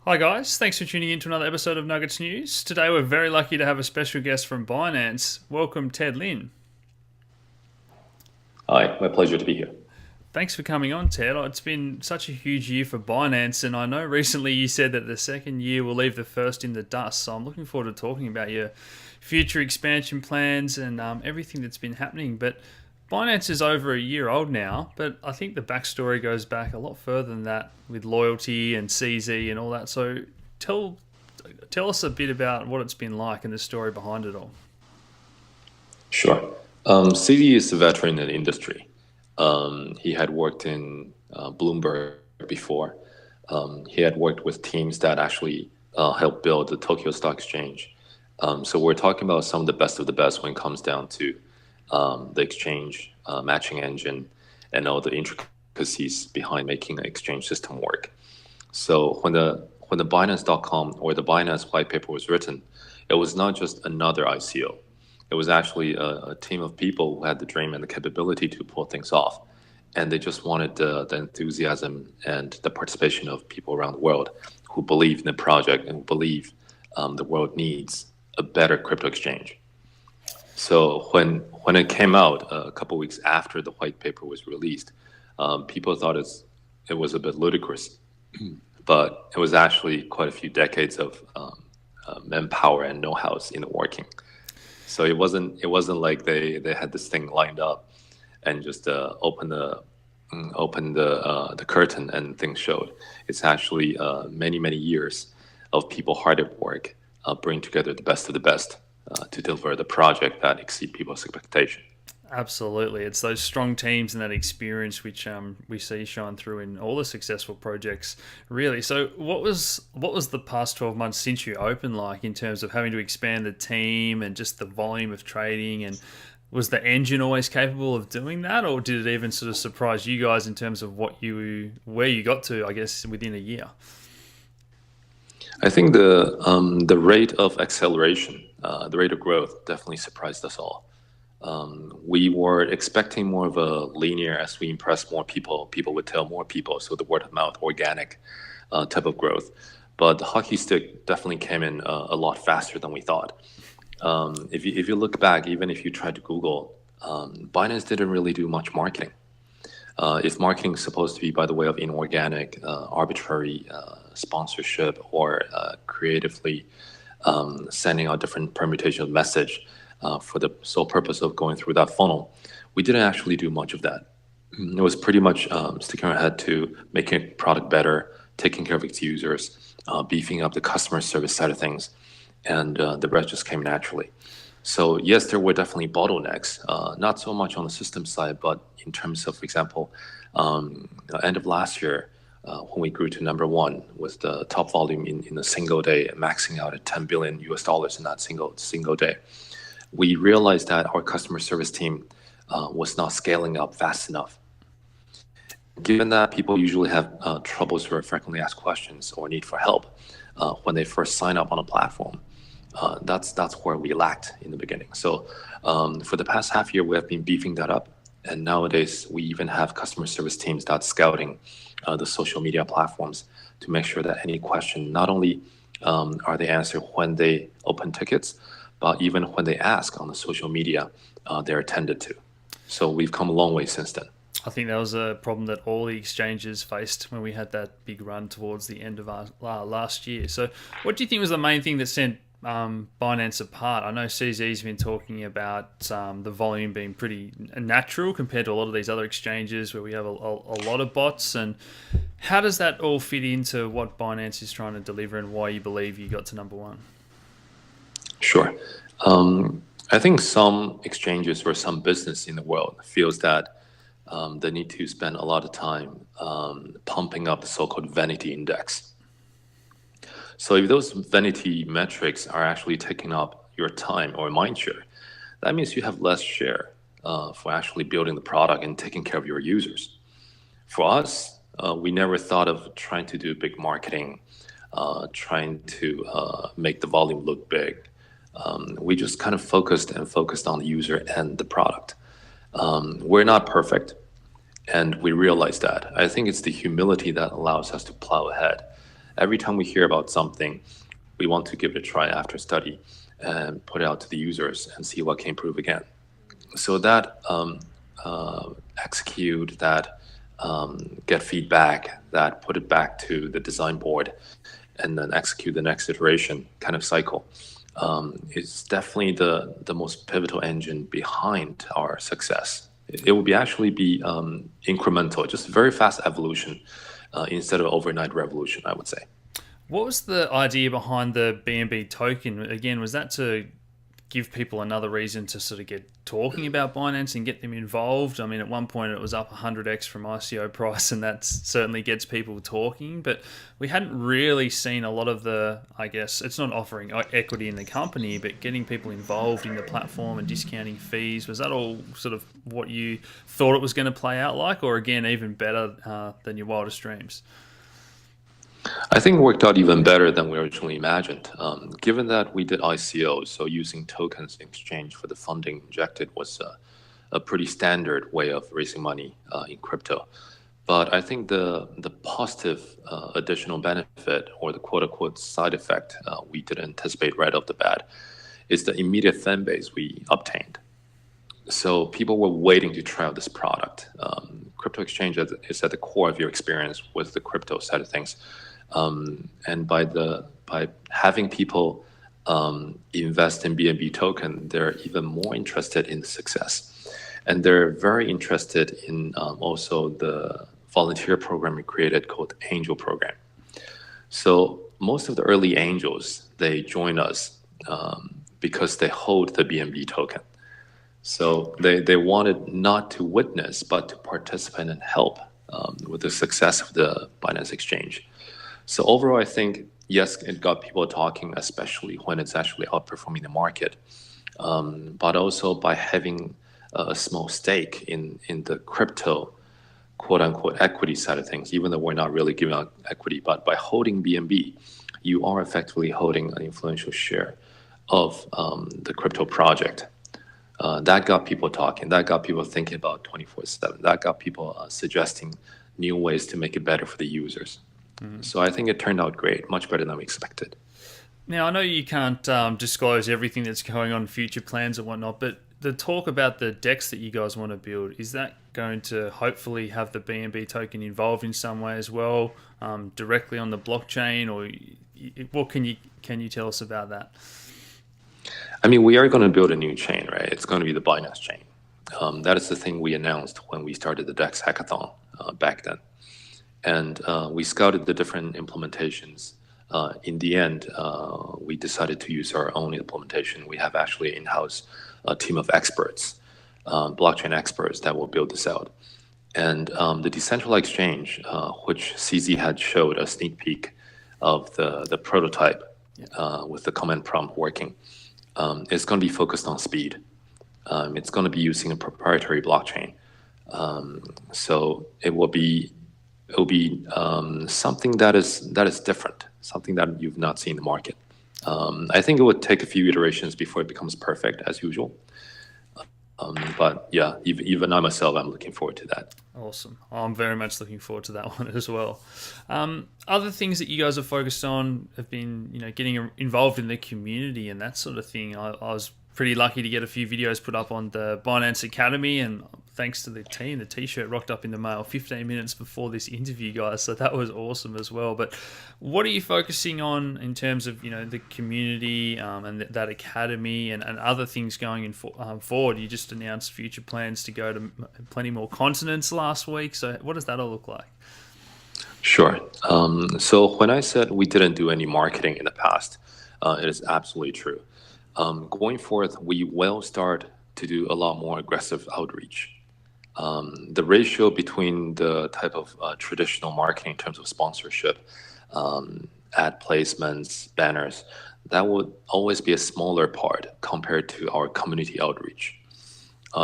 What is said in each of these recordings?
Hi guys, thanks for tuning in to another episode of Nuggets News. Today we're very lucky to have a special guest from Binance. Welcome Ted Lin. Hi, my pleasure to be here. Thanks for coming on, Ted. It's been such a huge year for Binance, and I know recently you said that the second year will leave the first in the dust. So I'm looking forward to talking about your future expansion plans and everything that's been happening. But Binance is over a year old now, but I think the backstory goes back a lot further than that with loyalty and CZ and all that. So tell tell us a bit about what it's been like and the story behind it all. Sure. CD is a veteran in the industry. He had worked in Bloomberg before. He had worked with teams that actually helped build the Tokyo Stock Exchange. So we're talking about some of the best when it comes down to the exchange matching engine and all the intricacies behind making an exchange system work. So when the Binance.com or the Binance white paper was written, it was not just another ICO. It was actually a team of people who had the dream and the capability to pull things off. And they just wanted the enthusiasm and the participation of people around the world who believe in the project and who believe the world needs a better crypto exchange. So when it came out a couple weeks after the white paper was released, people thought it was a bit ludicrous, but it was actually quite a few decades of manpower and know-hows in the working. So it wasn't like they had this thing lined up and just open the curtain and things showed. It's actually many years of people hard at work, bring together the best of the best to deliver the project that exceed people's expectation. Absolutely, it's those strong teams and that experience which we see shine through in all the successful projects. Really. So, what was the past 12 months since you opened like in terms of having to expand the team and just the volume of trading? And was the engine always capable of doing that, or did it even sort of surprise you guys in terms of where you got to? I guess within a year. I think the rate of acceleration, the rate of growth, definitely surprised us all. We were expecting more of a linear as we impress more people, people would tell more people, so the word of mouth, organic type of growth. But the hockey stick definitely came in a lot faster than we thought. If you look back, even if you tried to Google, Binance didn't really do much marketing. If marketing is supposed to be by the way of inorganic, arbitrary sponsorship or creatively sending out different permutation of message for the sole purpose of going through that funnel, we didn't actually do much of that. It was pretty much sticking our head to making a product better, taking care of its users, beefing up the customer service side of things, and the rest just came naturally. So yes, there were definitely bottlenecks, not so much on the system side, but in terms of, for example, end of last year, when we grew to number one with the top volume in a single day, maxing out at 10 billion US dollars in that single day, we realized that our customer service team was not scaling up fast enough. Given that people usually have troubles or frequently asked questions or need for help when they first sign up on a platform, that's where we lacked in the beginning. So for the past half year, we have been beefing that up, and nowadays we even have customer service teams that's scouting the social media platforms to make sure that any question not only are they answered when they open tickets, but even when they ask on the social media, they're attended to. So we've come a long way since then. I think that was a problem that all the exchanges faced when we had that big run towards the end of our last year. So, what do you think was the main thing that sent Binance apart? I know CZ's been talking about the volume being pretty natural compared to a lot of these other exchanges where we have a lot of bots. And how does that all fit into what Binance is trying to deliver and why you believe you got to number one? Sure. I think some exchanges or some business in the world feels that they need to spend a lot of time pumping up the so-called vanity index. So if those vanity metrics are actually taking up your time or mind share, that means you have less share for actually building the product and taking care of your users. For us, we never thought of trying to do big marketing, trying to make the volume look big. We just kind of focused on the user and the product. We're not perfect, and we realize that. I think it's the humility that allows us to plow ahead. every time we hear about something, we want to give it a try after study and put it out to the users and see what can improve again. So that execute, that get feedback, that put it back to the design board, and then execute the next iteration kind of cycle is definitely the most pivotal engine behind our success. It will actually be incremental, just very fast evolution instead of overnight revolution, I would say. What was the idea behind the BNB token? Again, was that to give people another reason to sort of get talking about Binance and get them involved? I mean, at one point it was up 100x from ICO price, and that certainly gets people talking. But we hadn't really seen a lot of the, I guess, it's not offering equity in the company, but getting people involved in the platform and discounting fees. Was that all sort of what you thought it was going to play out like, or again, even better than your wildest dreams? I think it worked out even better than we originally imagined. Given that we did ICOs, so using tokens in exchange for the funding injected was a pretty standard way of raising money in crypto. But I think the positive additional benefit, or the quote-unquote side effect we didn't anticipate right off the bat, is the immediate fan base we obtained. So people were waiting to try out this product. Crypto exchange is at the core of your experience with the crypto side of things. And by having people invest in BNB token, they're even more interested in the success, and they're very interested in also the volunteer program we created called Angel Program. So most of the early angels, they join us because they hold the BNB token. So they wanted not to witness, but to participate and help with the success of the Binance Exchange. So overall, I think, yes, it got people talking, especially when it's actually outperforming the market. But also by having a small stake in the crypto, quote unquote, equity side of things, even though we're not really giving out equity, but by holding BNB, you are effectively holding an influential share of the crypto project. That got people talking. That got people thinking about 24/7. That got people suggesting new ways to make it better for the users. So I think it turned out great, much better than we expected. Now, I know you can't disclose everything that's going on, future plans and whatnot, but the talk about the DEX that you guys want to build, is that going to hopefully have the BNB token involved in some way as well, directly on the blockchain, or what can you tell us about that? I mean, we are going to build a new chain, right? It's going to be the Binance chain. That is the thing we announced when we started the DEX hackathon back then. And we scouted the different implementations. In the end, we decided to use our own implementation. We have actually an in-house team of experts, blockchain experts, that will build this out. And the decentralized exchange, which CZ had showed a sneak peek of the prototype with the command prompt working, is going to be focused on speed. It's going to be using a proprietary blockchain. So it will be something that is different, something that you've not seen in the market. I think it would take a few iterations before it becomes perfect, as usual. But yeah, even I myself, I'm looking forward to that. Awesome. I'm very much looking forward to that one as well. Other things that you guys have focused on have been, getting involved in the community and that sort of thing. I was pretty lucky to get a few videos put up on the Binance Academy, and thanks to the team, the t-shirt rocked up in the mail 15 minutes before this interview, guys. So that was awesome as well. But what are you focusing on in terms of, the community and that academy and other things going forward? You just announced future plans to go to plenty more continents last week. So what does that all look like? Sure. So when I said we didn't do any marketing in the past, it is absolutely true. Going forth, we will start to do a lot more aggressive outreach. The ratio between the type of traditional marketing in terms of sponsorship, ad placements, banners, that would always be a smaller part compared to our community outreach.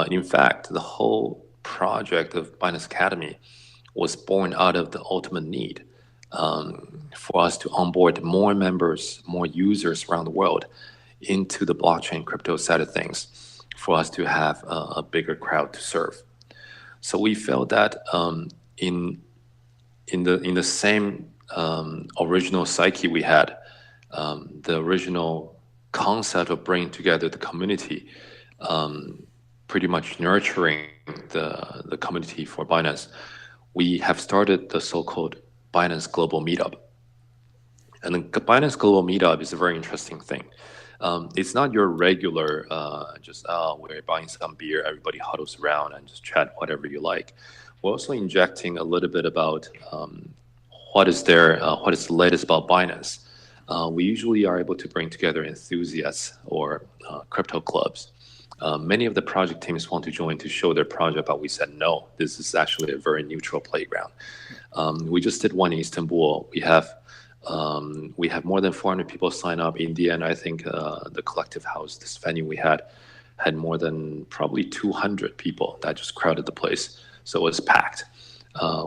In fact, the whole project of Binance Academy was born out of the ultimate need for us to onboard more members, more users around the world into the blockchain crypto side of things, for us to have a bigger crowd to serve. So we felt that in the same original psyche we had, the original concept of bringing together the community, pretty much nurturing the community for Binance, we have started the so-called Binance Global Meetup. And the Binance Global Meetup is a very interesting thing. It's not your regular, we're buying some beer, everybody huddles around and just chat whatever you like. We're also injecting a little bit about what is the latest about Binance. We usually are able to bring together enthusiasts or crypto clubs. Many of the project teams want to join to show their project, but we said no. This is actually a very neutral playground. We just did one in Istanbul. We have more than 400 people sign up. In the end, I think the collective house, this venue we had more than probably 200 people that just crowded the place. So it was packed.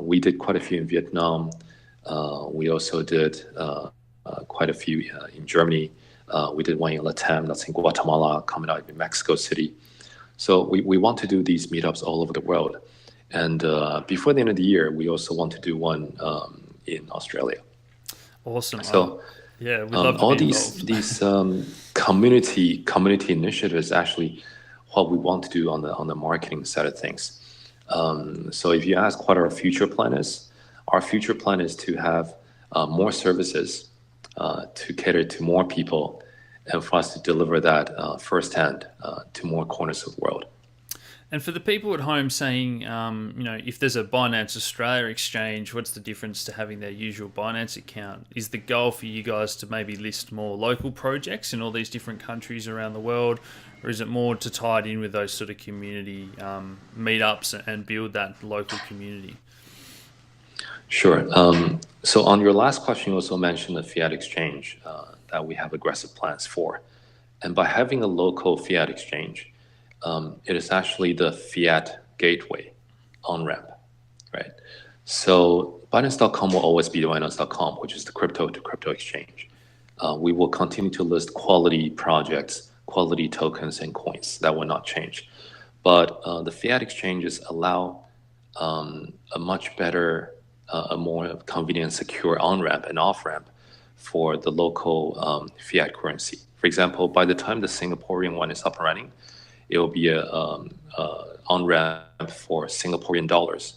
We did quite a few in Vietnam. We also did quite a few in Germany. We did one in Latam, that's in Guatemala, coming out in Mexico City. So we want to do these meetups all over the world. And before the end of the year, we also want to do one in Australia. Awesome. So yeah, we'd love to all be these community initiatives actually what we want to do on the marketing side of things. So if you ask what our future plan is, our future plan is to have more services to cater to more people and for us to deliver that firsthand to more corners of the world. And for the people at home saying, if there's a Binance Australia exchange, what's the difference to having their usual Binance account? Is the goal for you guys to maybe list more local projects in all these different countries around the world? Or is it more to tie it in with those sort of community meetups and build that local community? Sure. So on your last question, you also mentioned the fiat exchange that we have aggressive plans for. And by having a local fiat exchange, it is actually the fiat gateway on-ramp, right? So Binance.com will always be the Binance.com, which is the crypto-to-crypto exchange. We will continue to list quality projects, quality tokens, and coins. That will not change. But the fiat exchanges allow a much better, a more convenient, secure on-ramp and off-ramp for the local fiat currency. For example, by the time the Singaporean one is up and running, it will be a on-ramp for Singaporean dollars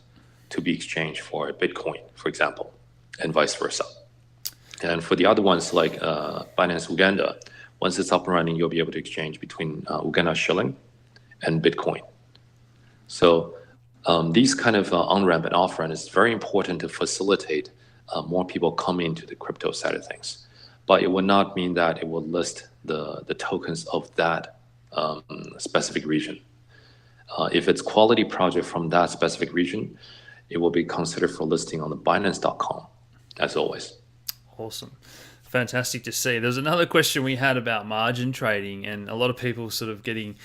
to be exchanged for Bitcoin, for example, and vice versa. And for the other ones like Binance Uganda, once it's up and running, you'll be able to exchange between Uganda shilling and Bitcoin. So these kind of on-ramp and off-ramp is very important to facilitate more people coming into the crypto side of things. But it will not mean that it will list the tokens of that specific region. If it's quality project from that specific region, it will be considered for listing on the Binance.com, as always. Awesome. Fantastic to see. There's another question we had about margin trading, and a lot of people sort of getting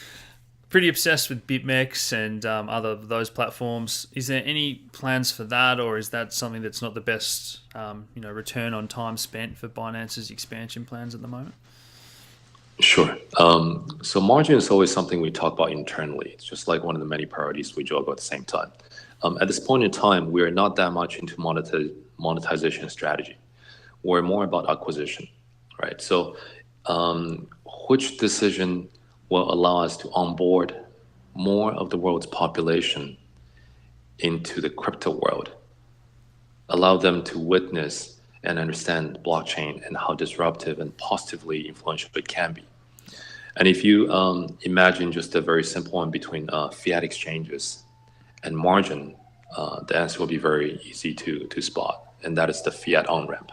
pretty obsessed with BitMEX and other those platforms. Is there any plans for that, or is that something that's not the best return on time spent for Binance's expansion plans at the moment? Sure. So margin is always something we talk about internally. It's just like one of the many priorities we juggle at the same time. At this point in time, we are not that much into monetization strategy. We're more about acquisition, right? So which decision will allow us to onboard more of the world's population into the crypto world, allow them to witness and understand blockchain and how disruptive and positively influential it can be. And if you imagine just a very simple one between fiat exchanges and margin, the answer will be very easy to spot, and that is the fiat on-ramp.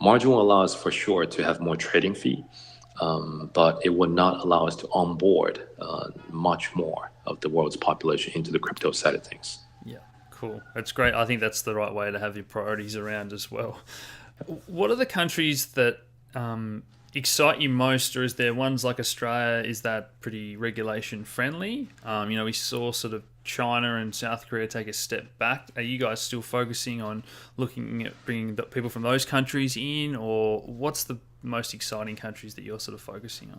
Margin will allow us for sure to have more trading fee, but it will not allow us to onboard much more of the world's population into the crypto side of things. Yeah. Cool. That's great. I think that's the right way to have your priorities around as well. What are the countries that excite you most, or is there ones like Australia? Is that pretty regulation friendly? We saw sort of China and South Korea take a step back. Are you guys still focusing on looking at bringing the people from those countries in, or what's the most exciting countries that you're sort of focusing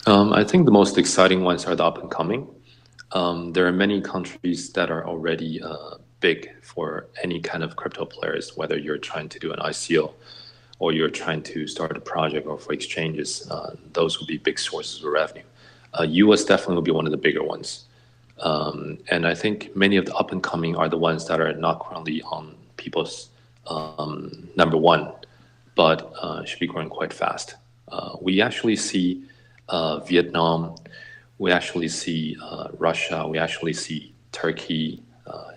on? I think the most exciting ones are the up and coming. There are many countries that are already big for any kind of crypto players, whether you're trying to do an ICO or you're trying to start a project or for exchanges. Those would be big sources of revenue. US definitely will be one of the bigger ones. And I think many of the up and coming are the ones that are not currently on people's number one, but should be growing quite fast. We actually see Vietnam, we actually see Russia, we actually see Turkey,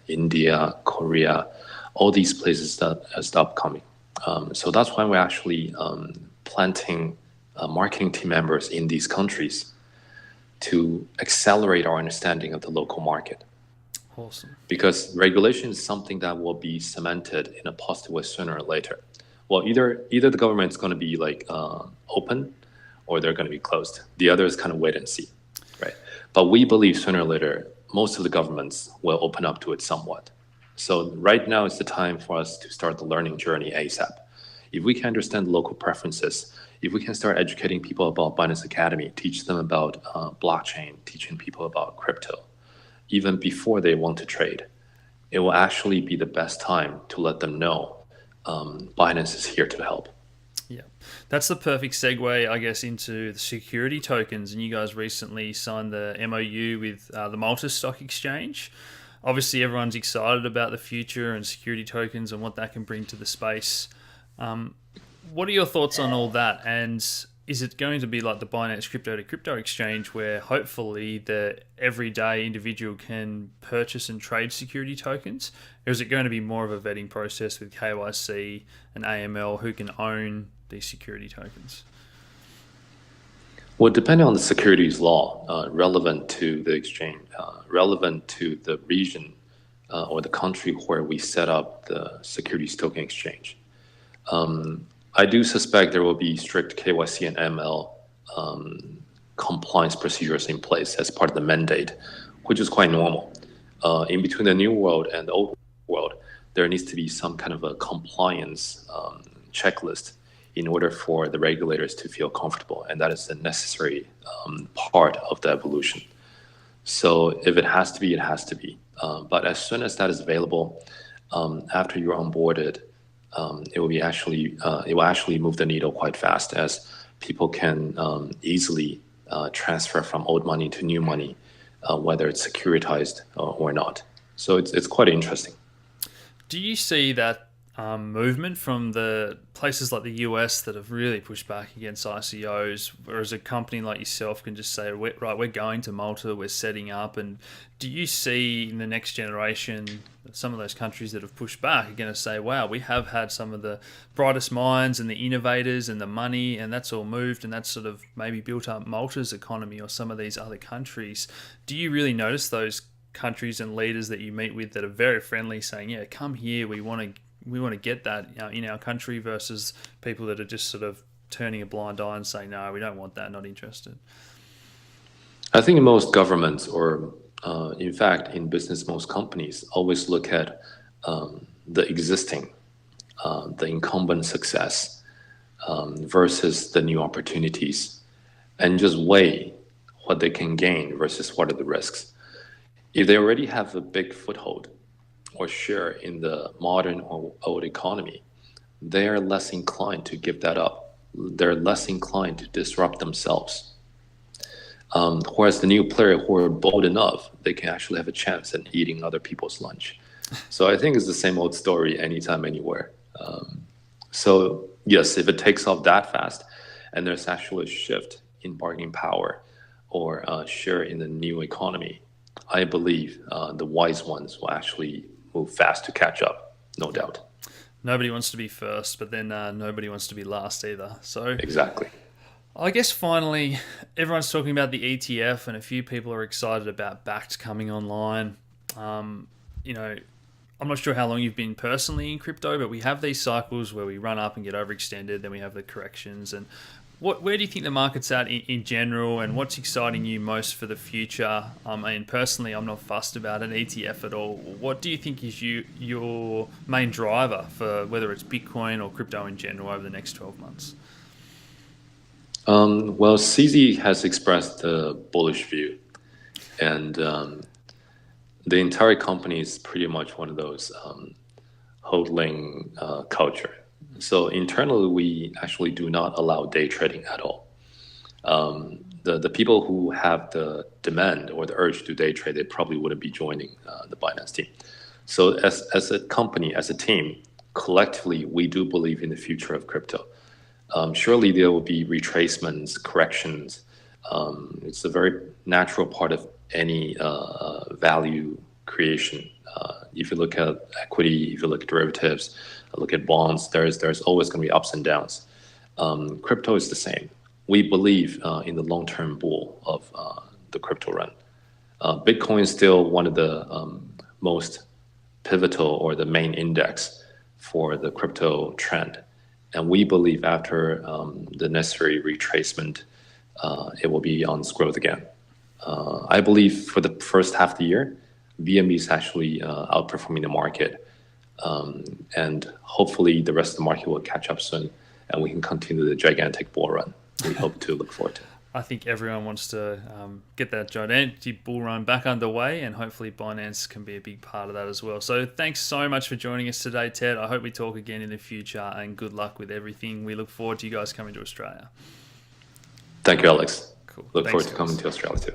India, Korea, all these places that stop coming. So that's why we're actually planting marketing team members in these countries to accelerate our understanding of the local market. Awesome. Because regulation is something that will be cemented in a positive way sooner or later. Well, either the government's going to be like open, or they're going to be closed. The other is kind of wait and see, right? But we believe sooner or later, most of the governments will open up to it somewhat. So right now is the time for us to start the learning journey ASAP. If we can understand local preferences, if we can start educating people about Binance Academy, teach them about blockchain, teaching people about crypto, even before they want to trade, it will actually be the best time to let them know Binance is here to help. Yeah, that's the perfect segue, I guess, into the security tokens. And you guys recently signed the MOU with the Malta Stock Exchange. Obviously, everyone's excited about the future and security tokens and what that can bring to the space. What are your thoughts on all that? And is it going to be like the Binance Crypto to Crypto Exchange, where hopefully the everyday individual can purchase and trade security tokens? Or is it going to be more of a vetting process with KYC and AML who can own these security tokens? Well, depending on the securities law relevant to the exchange, relevant to the region or the country where we set up the securities token exchange, I do suspect there will be strict KYC and ML compliance procedures in place as part of the mandate, which is quite normal. In between the new world and the old world, there needs to be some kind of a compliance checklist in order for the regulators to feel comfortable, and that is the necessary part of the evolution. So if it has to be, it has to be. But as soon as that is available, after you're onboarded, it will actually move the needle quite fast, as people can easily transfer from old money to new money, whether it's securitized or not. So it's quite interesting. Do you see that movement from the places like the US that have really pushed back against ICOs, whereas a company like yourself can just say, right, we're going to Malta, we're setting up? And do you see in the next generation some of those countries that have pushed back are going to say, wow, we have had some of the brightest minds and the innovators and the money, and that's all moved, and that's sort of maybe built up Malta's economy or some of these other countries? Do you really notice those countries and leaders that you meet with that are very friendly saying, yeah, come here, we want to get that in our country, versus people that are just sort of turning a blind eye and saying, no, we don't want that, not interested? I think most governments, or in fact, in business, most companies always look at the existing, the incumbent success versus the new opportunities, and just weigh what they can gain versus what are the risks. If they already have a big foothold or share in the modern or old economy, they are less inclined to give that up. They're less inclined to disrupt themselves. Whereas the new player who are bold enough, they can actually have a chance at eating other people's lunch. So I think it's the same old story anytime, anywhere. So yes, if it takes off that fast and there's actually a shift in bargaining power or share in the new economy, I believe the wise ones will actually move fast to catch up, no doubt. Nobody wants to be first, but then nobody wants to be last either. So Exactly. I guess finally, everyone's talking about the ETF, and a few people are excited about Backed coming online. I'm not sure how long you've been personally in crypto, but we have these cycles where we run up and get overextended, then we have the corrections. And where do you think the market's at in general, and what's exciting you most for the future? I mean, personally, I'm not fussed about an ETF at all. What do you think is your main driver for whether it's Bitcoin or crypto in general over the next 12 months? Well, CZ has expressed the bullish view, and The entire company is pretty much one of those hodling culture. So internally, we actually do not allow day trading at all. The people who have the demand or the urge to day trade, they probably wouldn't be joining the Binance team. So as a company, as a team, collectively, we do believe in the future of crypto. Surely there will be retracements, corrections. It's a very natural part of any value creation. If you look at equity, if you look at derivatives, look at bonds, there's always going to be ups and downs. Crypto is the same. We believe in the long-term bull of the crypto run. Bitcoin is still one of the most pivotal or the main index for the crypto trend. And we believe after the necessary retracement, it will be on its growth again. I believe for the first half of the year, BNB is actually outperforming the market. And hopefully the rest of the market will catch up soon and we can continue the gigantic bull run we hope to look forward to. I think everyone wants to get that gigantic bull run back underway, and hopefully Binance can be a big part of that as well. So thanks so much for joining us today, Ted. I hope we talk again in the future, and good luck with everything. We look forward to you guys coming to Australia. Thank you, Alex. Cool. Look Thanks, forward to guys. coming to Australia too.